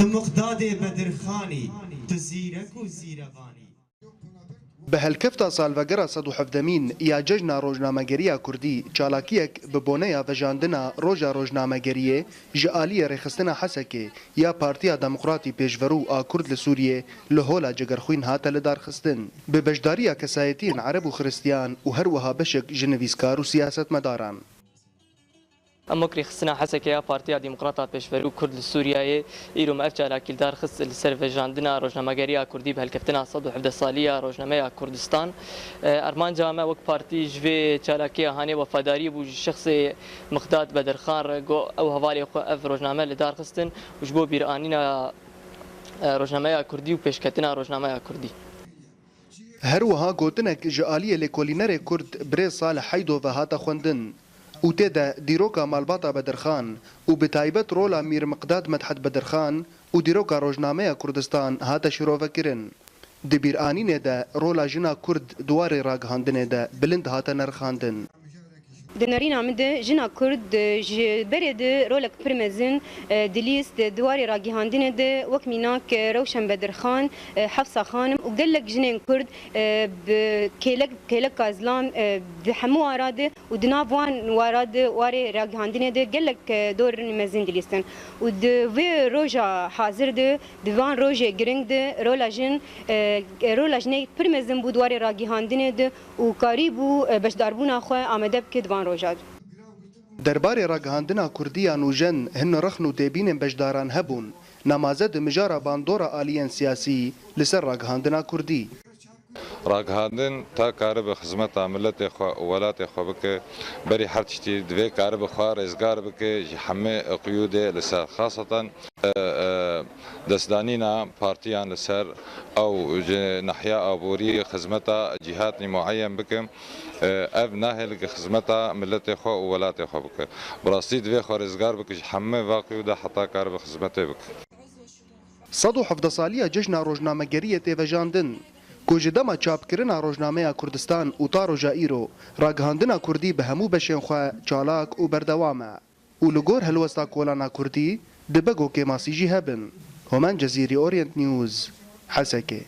تمقداد بدرخانی تزیرک و زیروانی به هلکفتا سالوگرا 117 یا جشن روزنامه‌گری کردی چالاکیک به بونه وجاندنا روزا روزنامه‌گری جالی رخصتنا حسکه یا پارتیا دموکراتی پیشورو آکرد لسوریه لهولا جگرخوین هات لدارخستن به بجداریا کسایتین عرب و خریستیان و هر وها بشک جنویسکار و سیاست مداران امكري خصنا حسك يا بارتيا ديمقراطات بيشفرو كرد سوريا ايرو ما افجع لكل دار خص السرفجاندنا روجنامه‌گريا كردي بهالكفتنا صد وحده صاليه روجنامه كردستان ارمان جامع وك بارتي جوي چالاكي هاني وفاداري بو شخص مقداد بدرخان رجو او هوالي اف روجنامه لدار خستن وجبو بيرانينا روجنامه كردي وبيشكتنا روجنامه كردي هر وها گوتنک جالی لکولینر کرد بری صالح حیدو و هاتا خوندن و تدا دیروکا مالباتا بدرخان و بتایبت رولا میر مقداد مدحت بدرخان و دیروکا روزنامه کردستان هاتا شروع کرن دبیر آنین دا رولا جنا کرد دواری راگهاندن دا بلند هاتا نرخاندن دنارين عمده جنا كرد برد رولك برمزن دليست دواري راجي هاندين ده وكميناك روشن بدرخان حفصة خانم وقال جنين كرد كيلك كازلان بحمو وراده ودنافوان وراده واري راجي هاندين ده قال دور مزن دليستن ودوي روجا حاضر ده دوان روجا جرينج ده رولا جني برمزن بودواري راجي هاندين ده وقريبو باش داربونا خو آمده بكدوان درباري راگهاندنا کردیان و جن هن رخن و تبین بجداران هبون نمازد مجارا باندورا آلیان سیاسی لسر راگهاندنا کردی راگهاندن تا کار به خدمت ملت خو ولات خو بک بری هر چی دوی کار به خو رزگار بک همه قیود لسر خاصه دستانینا پارتیان لسر او نحیا ابوری خدمت جهات معین بک اف ناهل خدمت ملت خو ولات خو بک براستی دوی خو رزگار بک همه واقعی ده حتی کار به خدمت بک 117 سالیه جشن روزنامه‌گری تیوجاندن کوجدما چاپکرنا روزنامه کردستان و تا روزا ایرو راگهاندنا کردی به همو بشین خو چالاک و بردوامه و لگور هلوستا کولانا کردی دبگو که ماسیجی هبن همان جزیری اورینت نیوز حسکه